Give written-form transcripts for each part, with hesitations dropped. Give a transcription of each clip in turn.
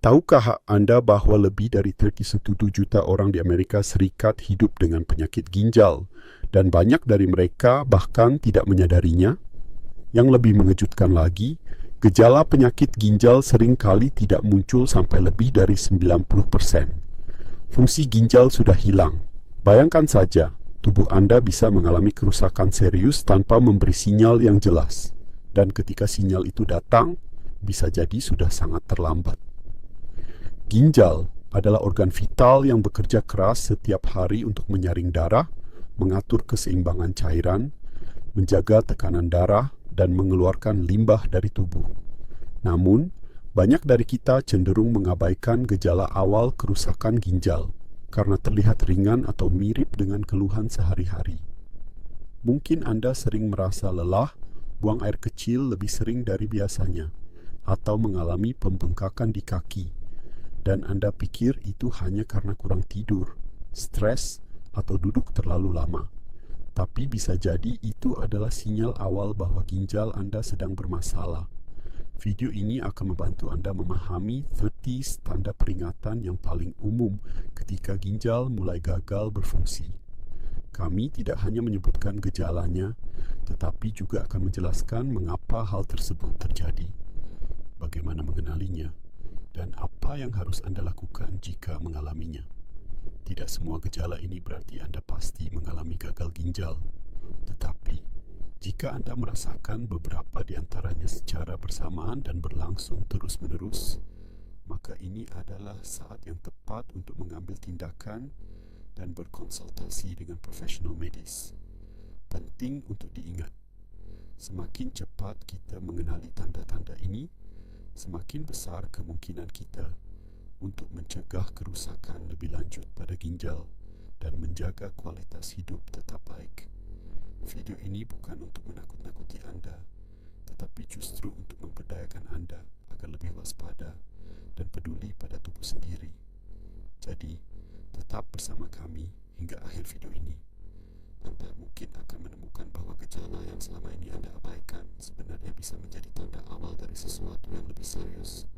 Tahukah Anda bahwa lebih dari 37 juta orang di Amerika Serikat hidup dengan penyakit ginjal dan banyak dari mereka bahkan tidak menyadarinya? Yang lebih mengejutkan lagi, gejala penyakit ginjal sering kali tidak muncul sampai lebih dari 90%. Fungsi ginjal sudah hilang. Bayangkan saja, tubuh Anda bisa mengalami kerusakan serius tanpa memberi sinyal yang jelas. Dan ketika sinyal itu datang, bisa jadi sudah sangat terlambat. Ginjal adalah organ vital yang bekerja keras setiap hari untuk menyaring darah, mengatur keseimbangan cairan, menjaga tekanan darah, dan mengeluarkan limbah dari tubuh. Namun, banyak dari kita cenderung mengabaikan gejala awal kerusakan ginjal karena terlihat ringan atau mirip dengan keluhan sehari-hari. Mungkin Anda sering merasa lelah, buang air kecil lebih sering dari biasanya, atau mengalami pembengkakan di kaki, dan Anda pikir itu hanya karena kurang tidur, stres, atau duduk terlalu lama. Tapi bisa jadi itu adalah sinyal awal bahwa ginjal Anda sedang bermasalah. Video ini akan membantu Anda memahami 30 tanda peringatan yang paling umum ketika ginjal mulai gagal berfungsi. Kami tidak hanya menyebutkan gejalanya, tetapi juga akan menjelaskan mengapa hal tersebut terjadi, bagaimana mengenalinya, dan apa yang harus Anda lakukan jika mengalaminya. Tidak semua gejala ini berarti Anda pasti mengalami gagal ginjal, tetapi jika Anda merasakan beberapa di antaranya secara bersamaan dan berlangsung terus-menerus, maka ini adalah saat yang tepat untuk mengambil tindakan dan berkonsultasi dengan profesional medis. Penting untuk diingat, semakin cepat kita mengenali tanda-tanda ini, semakin besar kemungkinan kita untuk mencegah kerusakan lebih lanjut pada ginjal dan menjaga kualitas hidup tetap baik. Video ini bukan untuk menakut-nakuti Anda, tetapi justru untuk memberdayakan Anda agar lebih waspada dan peduli pada tubuh sendiri. Jadi, tetap bersama kami hingga akhir video ini. Anda mungkin akan menemukan bahwa gejala yang selama ini Anda abaikan sebenarnya bisa menjadi tanda awal dari sesuatu yang lebih serius.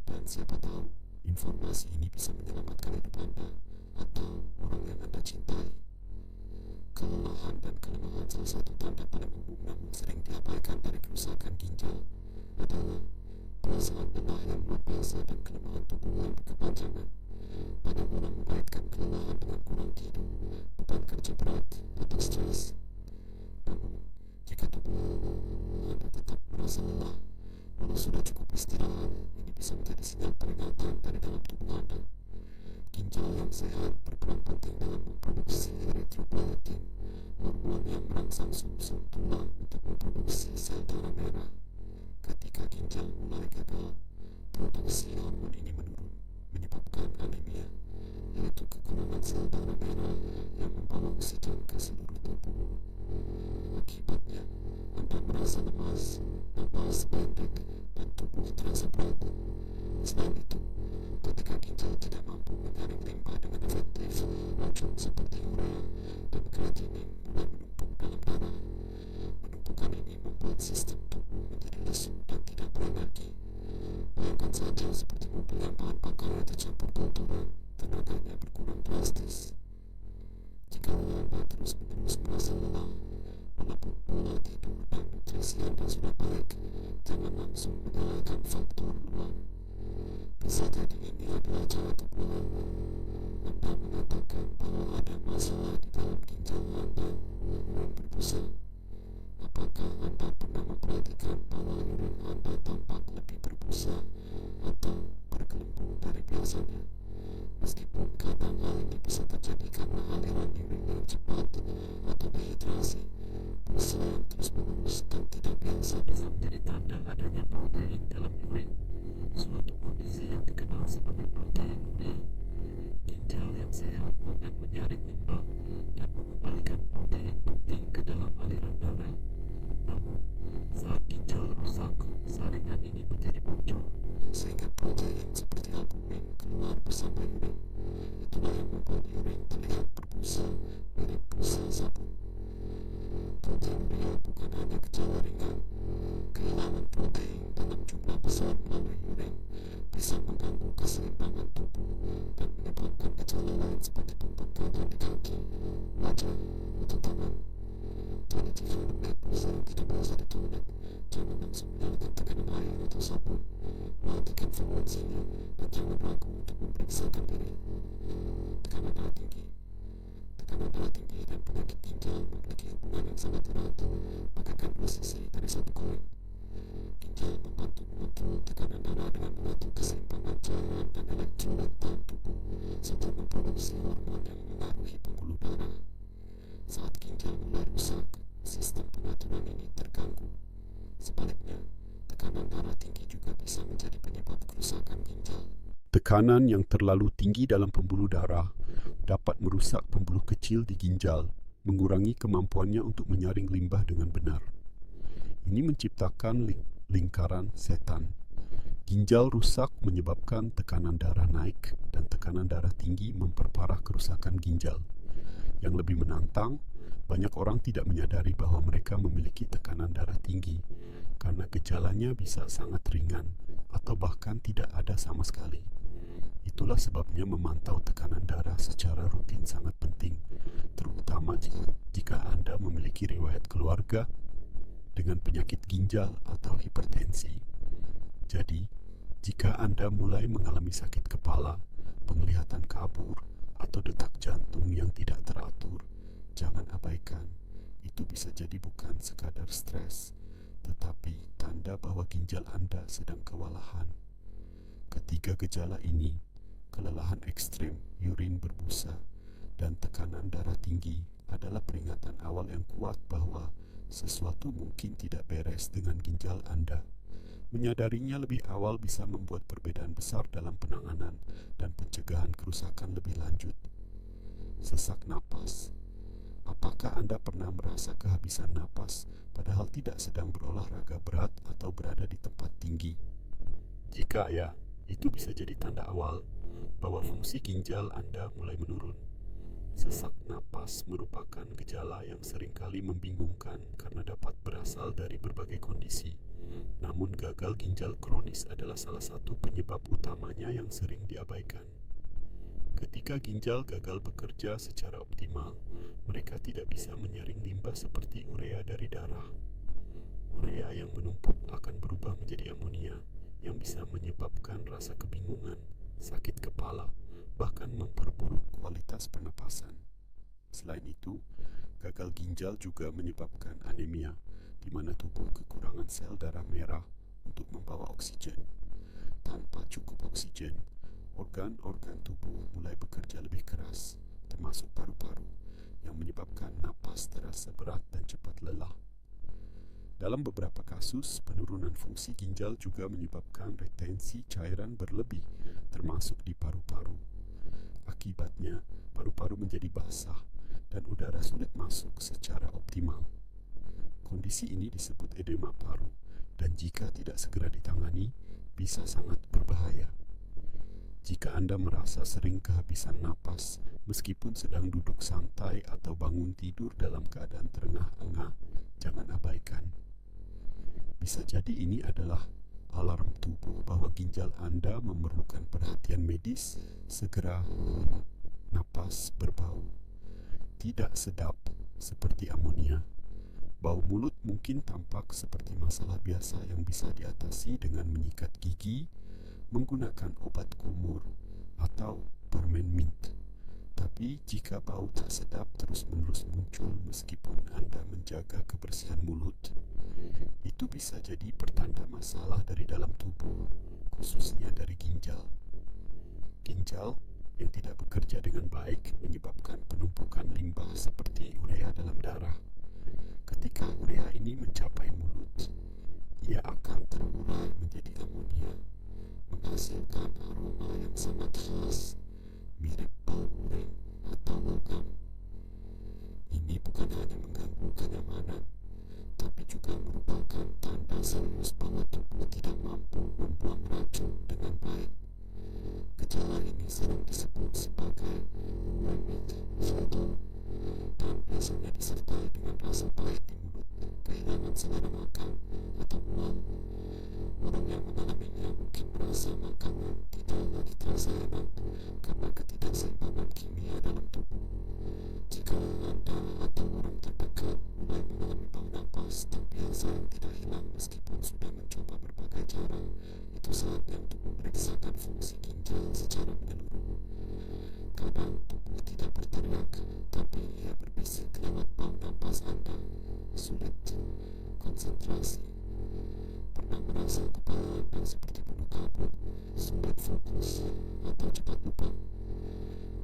Dan siapa tahu, informasi ini bisa menyelamatkan hidup Anda atau orang yang Anda cintai. Kelelahan dan kelemahan salah satu tanda paling umum namun sering diabaikan dari kerusakan ginjal adalah perasaan lelah yang luar biasa dan kelemahan tubuh yang berkepanjangan. Pada orang mengaitkan kelelahan dengan kurang tidur, beban kerja berat, atau stres. Namun, jika tubuh Anda tetap merasa lelah, walau sudah cukup istirahat, ini bisa menjadi sinyal peringatan dari dalam tubuh Anda. Ginjal yang sehat berperan penting dalam memproduksi eritropoietin, hormon yang merangsang sum-sum tulang untuk memproduksi sel darah merah. Ketika ginjal mulai gagal, produksi hormon ini menurun, menyebabkan anemia, yaitu kekurangan sel darah merah yang membawa oksigen ke seluruh tubuh. Akibatnya, Anda merasa lemas, napas pendek, dan tubuh terasa berat. Selain itu, ketika ginjal tidak mampu menyaring limbah dengan efektif, racun seperti urea dan kreatinin mulai menumpuk dalam darah. Penumpukan ini membuat sistem tubuh menjadi lesu dan tidak berenergi. Bayangkan saja seperti mobil yang bahan bakarnya tercampur kotoran, tenaganya berkurang drastis. Jika Anda terus-menerus merasa lelah, walaupun pola tidur dan nutrisi Anda sudah baik, jangan langsung menyalahkan faktor luar. Bisa jadi ini adalah cara tubuh Anda mengatakan bahwa ada masalah di dalam ginjal Anda yang berbusa. Apakah Anda pernah memperhatikan bahwa urin Anda tampak lebih berbusa atau bergelembung dari biasanya? Meskipun kadang hal ini bisa terjadi karena aliran urin yang cepat atau dehidrasi, busa yang terus-menerus dan tidak biasa bisa menjadi tanda adanya protein dalam urin, suatu kondisi yang dikenal sebagai proteinuria. Ginjal yang sehat akan menyaring limbah dan mengembalikan protein penting ke dalam aliran darah. Namun, saat ginjal rusak, saringan ini menjadi bocor, sehingga protein seperti albumin keluar bersama urin. Itulah yang membuat urin terlihat berbusa, mirip busa sabun. Proteinuria bukan hanya gejala ringan. Kehilangan protein dalam jumlah besar melalui urin bisa mengganggu kesehatan dan jangan ragu untuk memeriksakan diri. Tekanan darah tinggi dan penyakit ginjal memiliki hubungan yang sangat erat, bagaikan dua sisi dari satu koin. Ginjal membantu mengatur tekanan darah dengan mengatur keseimbangan cairan dan elektrolit dalam tubuh serta memproduksi hormon yang mengaruhi pembuluh darah. Saat ginjal mulai rusak, sistem pengaturan ini terganggu. Sebaliknya, tekanan darah tinggi juga bisa menjadi penyebab kerusakan ginjal. Tekanan yang terlalu tinggi dalam pembuluh darah dapat merusak pembuluh kecil di ginjal, mengurangi kemampuannya untuk menyaring limbah dengan benar. Ini menciptakan lingkaran setan. Ginjal rusak menyebabkan tekanan darah naik dan tekanan darah tinggi memperparah kerusakan ginjal. Yang lebih menantang, banyak orang tidak menyadari bahwa mereka memiliki tekanan darah tinggi karena gejalanya bisa sangat ringan atau bahkan tidak ada sama sekali. Itulah sebabnya memantau tekanan darah secara rutin sangat penting, terutama jika Anda memiliki riwayat keluarga dengan penyakit ginjal atau hipertensi. Jadi, jika Anda mulai mengalami sakit kepala, penglihatan kabur, atau detak jantung yang tidak teratur, jangan abaikan. Itu bisa jadi bukan sekadar stres, tetapi tanda bahwa ginjal Anda sedang kewalahan. Ketiga gejala ini, kelelahan ekstrem, urin berbusa, dan tekanan darah tinggi adalah peringatan awal yang kuat bahwa sesuatu mungkin tidak beres dengan ginjal Anda. Menyadarinya lebih awal bisa membuat perbedaan besar dalam penanganan dan pencegahan kerusakan lebih lanjut. Sesak napas. Apakah Anda pernah merasa kehabisan napas padahal tidak sedang berolahraga berat atau berada di tempat tinggi? Jika ya, itu bisa jadi tanda awal bahwa fungsi ginjal Anda mulai menurun. Sesak napas merupakan gejala yang seringkali membingungkan karena dapat berasal dari berbagai kondisi. Namun gagal ginjal kronis adalah salah satu penyebab utamanya yang sering diabaikan. Ketika ginjal gagal bekerja secara optimal, mereka tidak bisa menyaring limbah seperti urea dari darah. Urea yang menumpuk akan berubah menjadi amonia yang bisa menyebabkan rasa kebingungan, sakit kepala, bahkan memperburuk kualitas pernapasan. Selain itu, gagal ginjal juga menyebabkan anemia, di mana tubuh kekurangan sel darah merah untuk membawa oksigen. Tanpa cukup oksigen, organ-organ tubuh mulai bekerja lebih keras, termasuk paru-paru, yang menyebabkan napas terasa berat dan cepat lelah. Dalam beberapa kasus, penurunan fungsi ginjal juga menyebabkan retensi cairan berlebih, termasuk di paru-paru. Akibatnya, paru-paru menjadi basah dan udara sulit masuk secara optimal. Kondisi ini disebut edema paru, dan jika tidak segera ditangani, bisa sangat berbahaya. Jika Anda merasa sering kehabisan napas, meskipun sedang duduk santai atau bangun tidur dalam keadaan terengah-engah, jangan abaikan. Bisa jadi ini adalah alarm tubuh bahwa ginjal Anda memerlukan perhatian medis. Segera. Napas berbau tidak sedap seperti amonia. Bau mulut mungkin tampak seperti masalah biasa yang bisa diatasi dengan menyikat gigi, menggunakan obat kumur, atau permen mint. Tapi jika bau tak sedap terus-menerus muncul meskipun Anda menjaga kebersihan mulut, itu bisa jadi pertanda masalah dari dalam tubuh, khususnya dari ginjal. Ginjal yang tidak bekerja dengan baik menyebabkan penumpukan limbah seperti urea dalam darah. Ketika urea ini mencapai mulut, ia akan terurai menjadi amonia, menghasilkan aroma yang sangat khas, mirip bau urin atau logam. Ini bukan hanya mengganggu kenyamanan, tapi juga merupakan tanda serius bahwa tubuh tidak mampu membuang racun dengan baik. Gejala ini sering disebut sebagai remit fever dan biasanya disertai dengan rasa pahit di mulut, kehilangan selera makan, atau mual. Orang yang mengalaminya mungkin merasa makanan tidak lagi terasa enak karena ketidakseimbangan kimia dalam tubuh. Jika Anda atau orang terdekat mulai mengalami bau napas tapi rasa yang tidak hilang meskipun sudah mencoba berbagai cara, itu saatnya untuk memeriksakan fokus atau cepat lupa.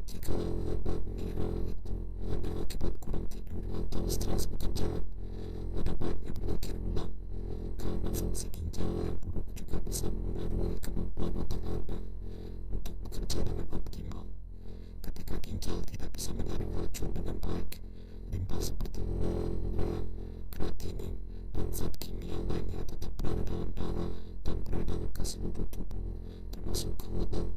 Jika Anda mengira itu hanya akibat kurang tidur atau stres bekerja, ada baiknya berpikir ulang, karena fungsi ginjal yang buruk juga bisa mengaruhi kemampuan otak Anda untuk bekerja dengan optimal. Ketika ginjal tidak bisa menyaring racun dengan baik, limbah seperti urea, kreatinin, dan zat kimia lainnya tetap berada dalam darah dan beredar ke seluruh tubuh, termasuk ke otak.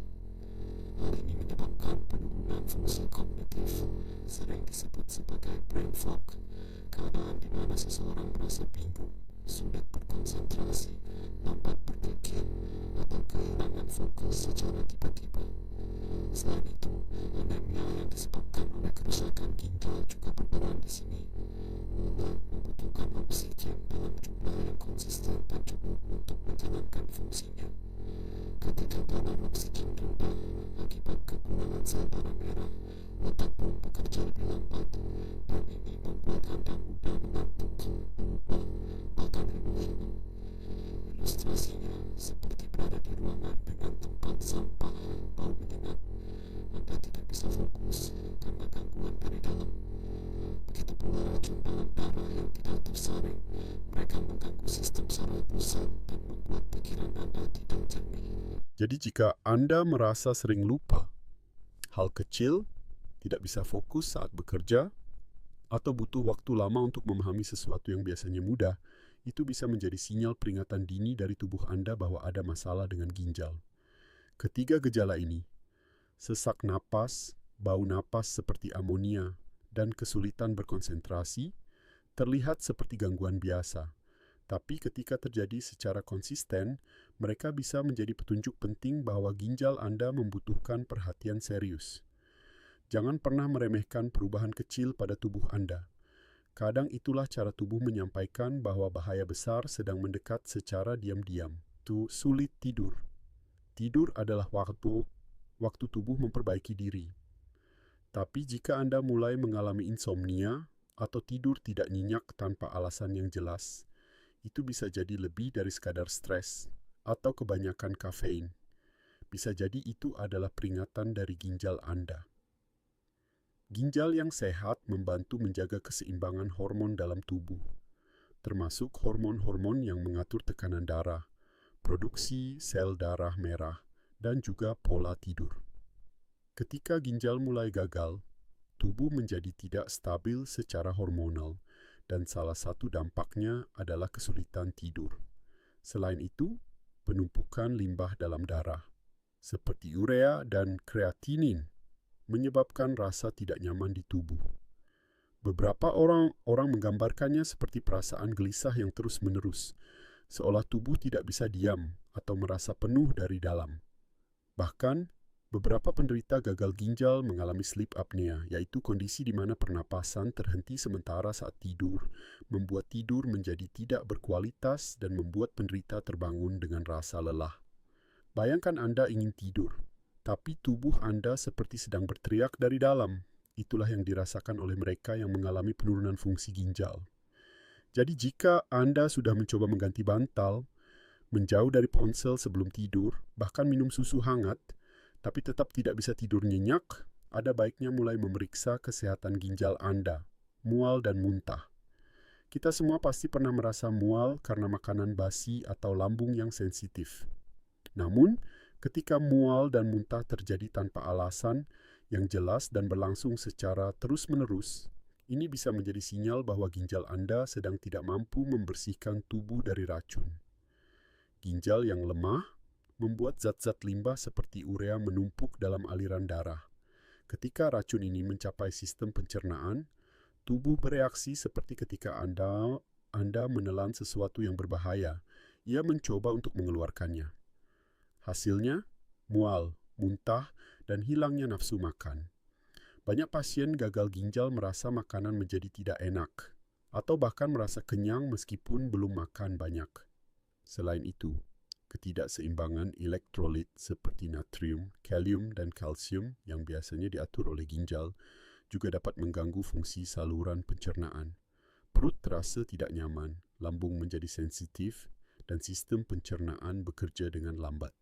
Hal ini menyebabkan penurunan fungsi kognitif, sering disebut sebagai brain fog, keadaan di mana seseorang merasa bingung, sulit berkonsentrasi, lambat berpikir, atau kehilangan fokus secara tiba-tiba. Selain itu, anemia yang disebabkan oleh kerusakan ginjal juga berperan di sini. Otak membutuhkan oksigen dalam jumlah yang konsisten dan cukup untuk menjalankan fungsinya. Ketika kadar oksigen rendah akibat kekurangan sel darah merah, otak pun bekerja lebih lambat, dan ini membuat Anda mudah mengantuk, lupa, bahkan emosi. Ilustrasinya seperti berada di ruangan dengan tempat sampah bau menyengat. Anda tidak bisa fokus karena gangguan dari dalam. Begitu pula racun dalam darah yang tidak tersaring, mereka mengganggu sistem saraf pusat dan membuat pikiran Anda tidak jernih. Jadi jika Anda merasa sering lupa, hal kecil, tidak bisa fokus saat bekerja, atau butuh waktu lama untuk memahami sesuatu yang biasanya mudah, itu bisa menjadi sinyal peringatan dini dari tubuh Anda bahwa ada masalah dengan ginjal. Ketiga gejala ini, sesak napas, bau napas seperti amonia, dan kesulitan berkonsentrasi, terlihat seperti gangguan biasa. Tapi ketika terjadi secara konsisten, mereka bisa menjadi petunjuk penting bahwa ginjal Anda membutuhkan perhatian serius. Jangan pernah meremehkan perubahan kecil pada tubuh Anda. Kadang itulah cara tubuh menyampaikan bahwa bahaya besar sedang mendekat secara diam-diam. Sulit tidur. Tidur adalah waktu tubuh memperbaiki diri. Tapi jika Anda mulai mengalami insomnia atau tidur tidak nyenyak tanpa alasan yang jelas, itu bisa jadi lebih dari sekadar stres atau kebanyakan kafein. Bisa jadi itu adalah peringatan dari ginjal Anda. Ginjal yang sehat membantu menjaga keseimbangan hormon dalam tubuh, termasuk hormon-hormon yang mengatur tekanan darah, produksi sel darah merah, dan juga pola tidur. Ketika ginjal mulai gagal, tubuh menjadi tidak stabil secara hormonal, dan salah satu dampaknya adalah kesulitan tidur. Selain itu, penumpukan limbah dalam darah, seperti urea dan kreatinin, menyebabkan rasa tidak nyaman di tubuh. Beberapa orang menggambarkannya seperti perasaan gelisah yang terus-menerus, seolah tubuh tidak bisa diam atau merasa penuh dari dalam. Bahkan, beberapa penderita gagal ginjal mengalami sleep apnea, yaitu kondisi di mana pernapasan terhenti sementara saat tidur, membuat tidur menjadi tidak berkualitas dan membuat penderita terbangun dengan rasa lelah. Bayangkan Anda ingin tidur, tapi tubuh Anda seperti sedang berteriak dari dalam. Itulah yang dirasakan oleh mereka yang mengalami penurunan fungsi ginjal. Jadi jika Anda sudah mencoba mengganti bantal, menjauh dari ponsel sebelum tidur, bahkan minum susu hangat, tapi tetap tidak bisa tidur nyenyak, ada baiknya mulai memeriksa kesehatan ginjal Anda, mual dan muntah. Kita semua pasti pernah merasa mual karena makanan basi atau lambung yang sensitif. Namun, ketika mual dan muntah terjadi tanpa alasan yang jelas dan berlangsung secara terus-menerus, ini bisa menjadi sinyal bahwa ginjal Anda sedang tidak mampu membersihkan tubuh dari racun. Ginjal yang lemah membuat zat-zat limbah seperti urea menumpuk dalam aliran darah. Ketika racun ini mencapai sistem pencernaan, tubuh bereaksi seperti ketika Anda menelan sesuatu yang berbahaya. Ia mencoba untuk mengeluarkannya. Hasilnya, mual, muntah, dan hilangnya nafsu makan. Banyak pasien gagal ginjal merasa makanan menjadi tidak enak, atau bahkan merasa kenyang meskipun belum makan banyak. Selain itu, ketidakseimbangan elektrolit seperti natrium, kalium, dan kalsium yang biasanya diatur oleh ginjal juga dapat mengganggu fungsi saluran pencernaan. Perut terasa tidak nyaman, lambung menjadi sensitif, dan sistem pencernaan bekerja dengan lambat.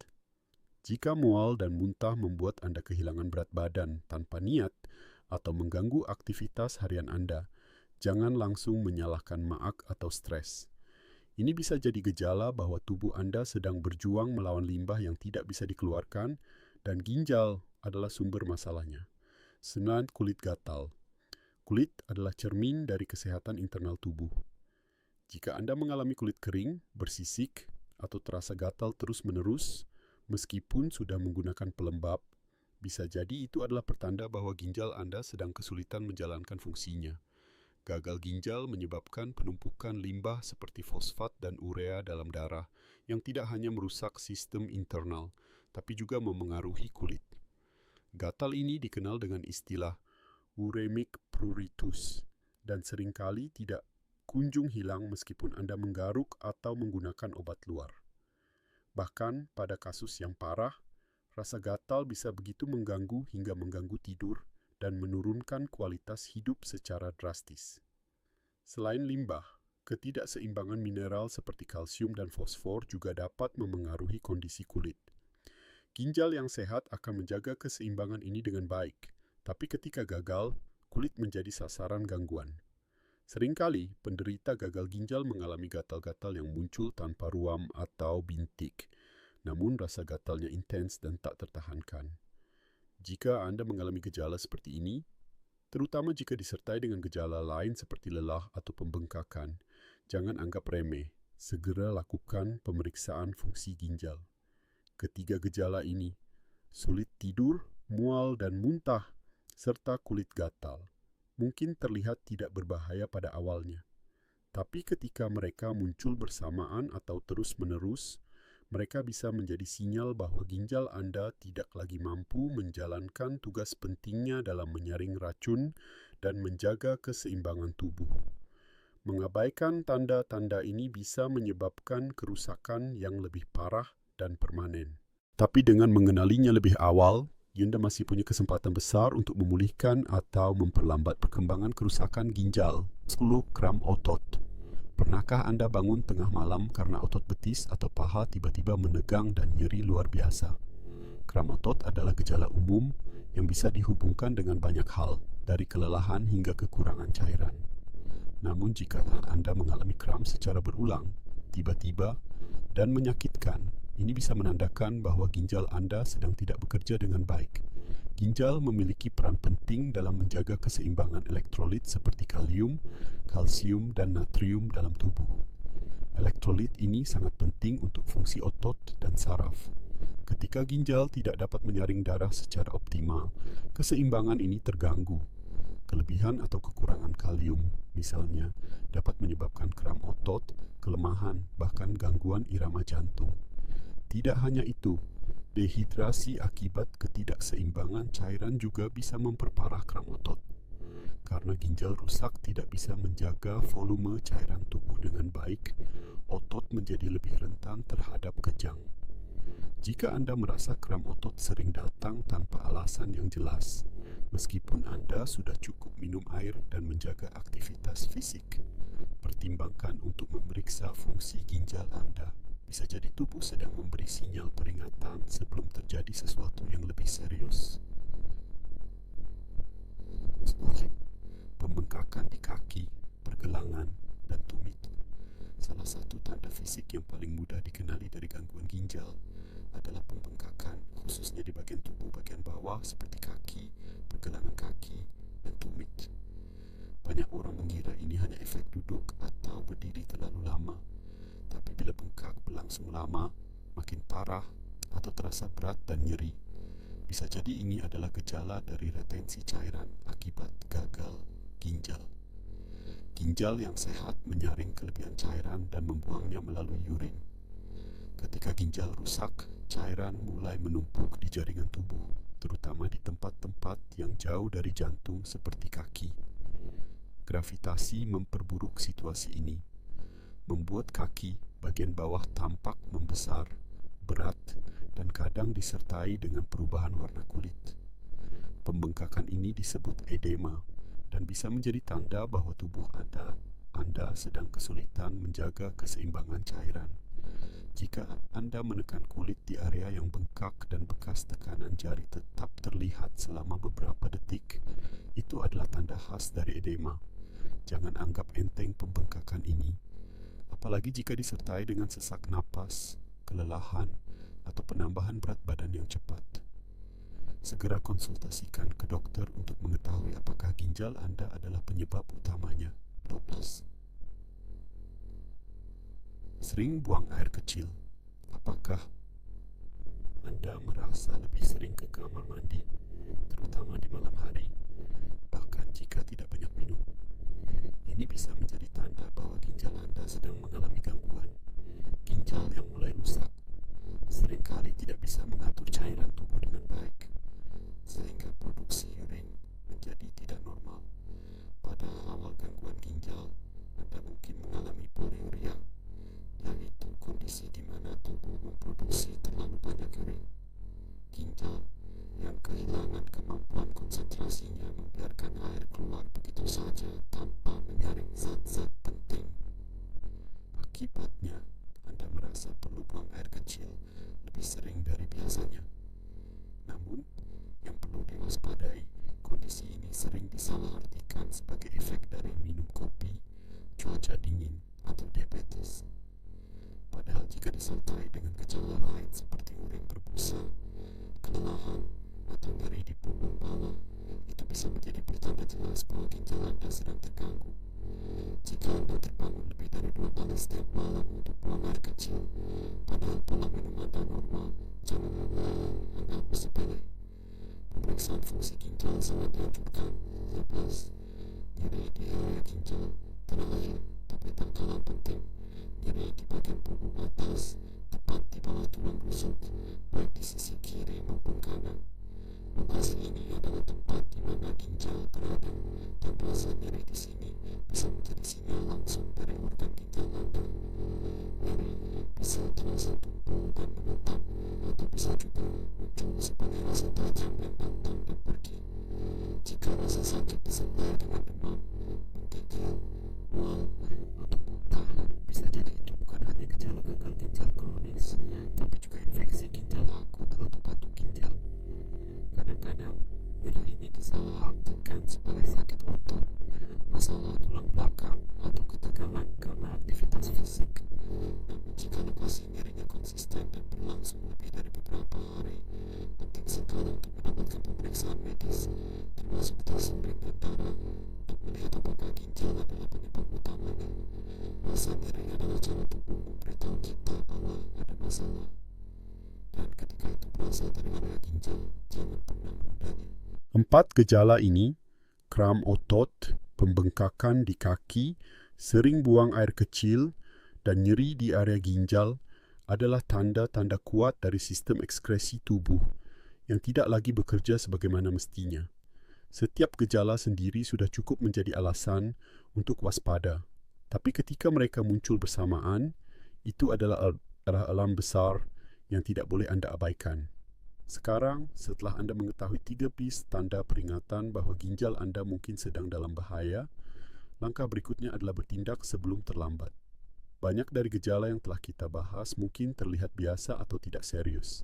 Jika mual dan muntah membuat Anda kehilangan berat badan tanpa niat atau mengganggu aktivitas harian Anda, jangan langsung menyalahkan maag atau stres. Ini bisa jadi gejala bahwa tubuh Anda sedang berjuang melawan limbah yang tidak bisa dikeluarkan dan ginjal adalah sumber masalahnya. 9. Kulit gatal. Kulit adalah cermin dari kesehatan internal tubuh. Jika Anda mengalami kulit kering, bersisik, atau terasa gatal terus-menerus, meskipun sudah menggunakan pelembab, bisa jadi itu adalah pertanda bahwa ginjal Anda sedang kesulitan menjalankan fungsinya. Gagal ginjal menyebabkan penumpukan limbah seperti fosfat dan urea dalam darah yang tidak hanya merusak sistem internal, tapi juga memengaruhi kulit. Gatal ini dikenal dengan istilah uremic pruritus dan seringkali tidak kunjung hilang meskipun Anda menggaruk atau menggunakan obat luar. Bahkan pada kasus yang parah, rasa gatal bisa begitu mengganggu hingga mengganggu tidur dan menurunkan kualitas hidup secara drastis. Selain limbah, ketidakseimbangan mineral seperti kalsium dan fosfor juga dapat memengaruhi kondisi kulit. Ginjal yang sehat akan menjaga keseimbangan ini dengan baik, tapi ketika gagal, kulit menjadi sasaran gangguan. Seringkali, penderita gagal ginjal mengalami gatal-gatal yang muncul tanpa ruam atau bintik, namun rasa gatalnya intens dan tak tertahankan. Jika Anda mengalami gejala seperti ini, terutama jika disertai dengan gejala lain seperti lelah atau pembengkakan, jangan anggap remeh, segera lakukan pemeriksaan fungsi ginjal. Ketiga gejala ini, sulit tidur, mual dan muntah, serta kulit gatal, mungkin terlihat tidak berbahaya pada awalnya. Tapi ketika mereka muncul bersamaan atau terus-menerus, mereka bisa menjadi sinyal bahwa ginjal Anda tidak lagi mampu menjalankan tugas pentingnya dalam menyaring racun dan menjaga keseimbangan tubuh. Mengabaikan tanda-tanda ini bisa menyebabkan kerusakan yang lebih parah dan permanen. Tapi dengan mengenalinya lebih awal, Anda masih punya kesempatan besar untuk memulihkan atau memperlambat perkembangan kerusakan ginjal. 10. Kram otot. Pernahkah Anda bangun tengah malam karena otot betis atau paha tiba-tiba menegang dan nyeri luar biasa? Kram otot adalah gejala umum yang bisa dihubungkan dengan banyak hal, dari kelelahan hingga kekurangan cairan. Namun jika Anda mengalami kram secara berulang, tiba-tiba, dan menyakitkan, ini bisa menandakan bahwa ginjal Anda sedang tidak bekerja dengan baik. Ginjal memiliki peran penting dalam menjaga keseimbangan elektrolit seperti kalium, kalsium, dan natrium dalam tubuh. Elektrolit ini sangat penting untuk fungsi otot dan saraf. Ketika ginjal tidak dapat menyaring darah secara optimal, keseimbangan ini terganggu. Kelebihan atau kekurangan kalium, misalnya, dapat menyebabkan kram otot, kelemahan, bahkan gangguan irama jantung. Tidak hanya itu, dehidrasi akibat ketidakseimbangan cairan juga bisa memperparah kram otot. Karena ginjal rusak tidak bisa menjaga volume cairan tubuh dengan baik, otot menjadi lebih rentan terhadap kejang. Jika Anda merasa kram otot sering datang tanpa alasan yang jelas, meskipun Anda sudah cukup minum air dan menjaga aktivitas fisik, pertimbangkan untuk memeriksa fungsi ginjal Anda. Bisa jadi tubuh sedang memberi sinyal peringatan sebelum terjadi sesuatu yang lebih serius. 10. Pembengkakan di kaki, pergelangan, dan tumit. Salah satu tanda fisik yang paling mudah dikenali dari gangguan ginjal adalah pembengkakan, khususnya di bagian tubuh bagian bawah seperti kaki, pergelangan kaki, dan tumit. Banyak orang mengira ini hanya efek duduk atau berdiri terlalu lama. Tapi bila bengkak berlangsung lama, makin parah atau terasa berat dan nyeri, bisa jadi ini adalah gejala dari retensi cairan akibat gagal ginjal. Ginjal yang sehat menyaring kelebihan cairan dan membuangnya melalui urin. Ketika ginjal rusak, cairan mulai menumpuk di jaringan tubuh, terutama di tempat-tempat yang jauh dari jantung seperti kaki. Gravitasi memperburuk situasi ini, membuat kaki bagian bawah tampak membesar, berat, dan kadang disertai dengan perubahan warna kulit. Pembengkakan ini disebut edema dan bisa menjadi tanda bahwa tubuh Anda sedang kesulitan menjaga keseimbangan cairan. Jika Anda menekan kulit di area yang bengkak dan bekas tekanan jari tetap terlihat selama beberapa detik, itu adalah tanda khas dari edema. Jangan anggap enteng pembengkakan ini, apalagi jika disertai dengan sesak napas, kelelahan, atau penambahan berat badan yang cepat. Segera konsultasikan ke dokter untuk mengetahui apakah ginjal Anda adalah penyebab utamanya. 12. Sering buang air kecil. Apakah Anda merasa lebih sering ke kamar mandi, terutama di malam hari, bahkan jika tidak banyak minum? Ini bisa menjadi tanda bahwa ginjal Anda sedang mengalami gangguan. Ginjal yang mulai rusak seringkali tidak bisa mengatur cairan tubuh dengan baik, sehingga produksi urin menjadi tidak normal. Pada awal gangguan ginjal, Anda mungkin mengalami poliuria, yaitu kondisi di mana tubuh memproduksi terlalu banyak urin. Ginjal yang kehilangan kemampuan konsentrasinya membiarkan air keluar begitu saja tanpa menyaring zat-zat penting. Akibatnya, Anda merasa perlu buang air kecil lebih sering dari biasanya. Namun, yang perlu diwaspadai, kondisi ini sering disalahartikan sebagai efek dari minum kopi, cuaca dingin, atau diabetes. Padahal jika disertai dengan gejala lain seperti urin berbusa, kelelahan, atau nyeri di punggung bawah, itu bisa menjadi pertanda jelas bahwa ginjal Anda sedang terganggu. Jika Anda terbangun lebih dari 2 kali setiap malam untuk buang air kecil, padahal pola minum Anda normal, jangan anggap sepele. Pemeriksaan fungsi ginjal sangat dianjurkan. 11. Nyeri di area ginjal. Terakhir, tapi tak kalah penting, nyeri di bagian punggung atas, tepat di bawah tulang rusuk, baik di sisi kiri maupun kanan. Lokasi ini adalah tempat di mana ginjal berada, dan rasa nyeri di sini bisa menjadi sinyal langsung dari organ ginjal Anda. Nyeri bisa terasa tumpul dan menetap, atau bisa juga muncul sebagai rasa tajam yang datang dan pergi. Jika rasa sakit disertai dengan demam, menggigil, mual, atau muntah, bisa jadi itu bukan hanya gejala gagal ginjal kronis, tapi juga infeksi ginjal akut atau batu ginjal. Kadang-kadang, nyeri ini disalahartikan sebagai sakit otot, masalah tulang belakang, atau ketegangan karena aktivitas fisik. Namun jika lokasi nyerinya konsisten dan berlangsung lebih dari beberapa hari, penting sekali untuk mendapatkan pemeriksaan medis, termasuk tes urin dan darah, untuk melihat apakah ginjal adalah penyebab utamanya. Rasa nyeri adalah cara tubuh memberitahu kita bahwa ada masalah. Dan ketika itu berasal dari area ginjal, jangan pernah menundanya. 4 gejala ini, kram otot, pembengkakan di kaki, sering buang air kecil, dan nyeri di area ginjal adalah tanda-tanda kuat dari sistem ekskresi tubuh yang tidak lagi bekerja sebagaimana mestinya. Setiap gejala sendiri sudah cukup menjadi alasan untuk waspada. Tapi ketika mereka muncul bersamaan, itu adalah alarm besar yang tidak boleh Anda abaikan. Sekarang, setelah Anda mengetahui 3 piece tanda peringatan bahwa ginjal Anda mungkin sedang dalam bahaya, langkah berikutnya adalah bertindak sebelum terlambat. Banyak dari gejala yang telah kita bahas mungkin terlihat biasa atau tidak serius.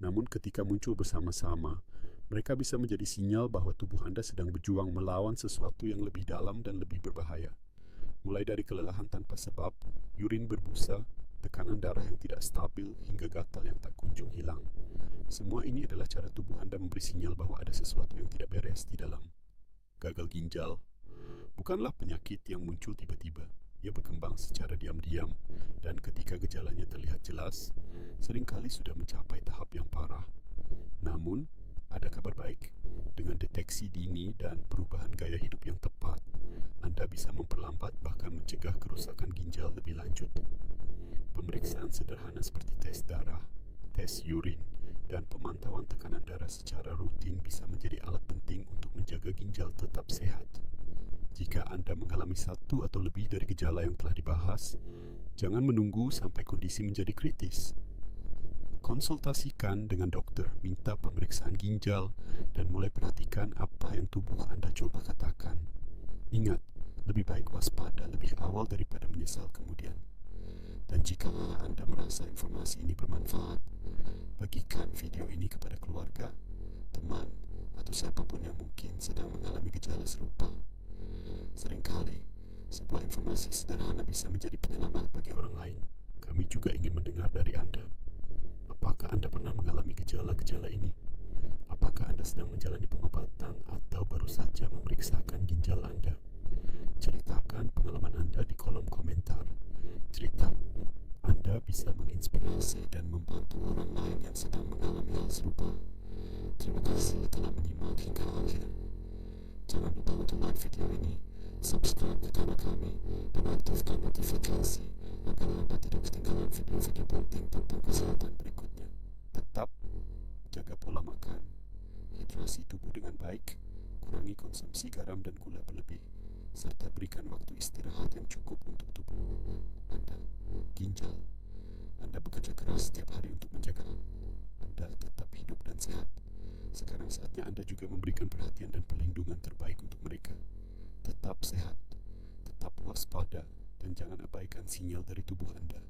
Namun ketika muncul bersama-sama, mereka bisa menjadi sinyal bahwa tubuh Anda sedang berjuang melawan sesuatu yang lebih dalam dan lebih berbahaya. Mulai dari kelelahan tanpa sebab, urin berbusa, tekanan darah yang tidak stabil, hingga gatal yang tak kunjung hilang. Semua ini adalah cara tubuh Anda memberi sinyal bahwa ada sesuatu yang tidak beres di dalam. Gagal ginjal bukanlah penyakit yang muncul tiba-tiba. Ia berkembang secara diam-diam, dan ketika gejalanya terlihat jelas, seringkali sudah mencapai tahap yang parah. Namun, ada kabar baik. Dengan deteksi dini dan perubahan gaya hidup yang tepat, Anda bisa memperlambat bahkan mencegah kerusakan ginjal lebih lanjut. Pemeriksaan sederhana seperti tes darah, tes urin, dan pemantauan tekanan darah secara rutin bisa menjadi alat penting untuk menjaga ginjal tetap sehat. Jika Anda mengalami satu atau lebih dari gejala yang telah dibahas, jangan menunggu sampai kondisi menjadi kritis. Konsultasikan dengan dokter, minta pemeriksaan ginjal, dan mulai perhatikan apa yang tubuh Anda coba katakan. Ingat, lebih baik waspada lebih awal daripada menyesal kemudian. Dan jika Anda merasa informasi ini bermanfaat, bagikan video ini kepada keluarga, teman, atau siapapun yang mungkin sedang mengalami gejala serupa. Seringkali, sebuah informasi sederhana bisa menjadi penyelamat bagi orang lain. Kami juga ingin mendengar dari Anda. Apakah Anda pernah mengalami gejala-gejala ini? Apakah Anda sedang menjalani pengobatan atau baru saja memeriksakan ginjal Anda? Ceritakan pengalaman Anda di kolom komentar. Cerita Anda bisa menginspirasi dan membantu orang lain yang sedang mengalami hal serupa. Terima kasih telah menyimak hingga akhir. Jangan lupa untuk like video ini, subscribe ke kanal kami, dan aktifkan notifikasi agar Anda tidak ketinggalan video-video penting tentang kesehatan berikutnya. Tetap jaga pola makan, hidrasi tubuh dengan baik, kurangi konsumsi garam dan gula berlebih, serta berikan waktu istirahat yang cukup untuk tubuh Anda. Ginjal Anda bekerja keras setiap hari untuk menjaga Anda tetap hidup dan sehat. Sekarang saatnya Anda juga memberikan perhatian dan perlindungan terbaik untuk mereka. Tetap sehat, tetap waspada, dan jangan abaikan sinyal dari tubuh Anda.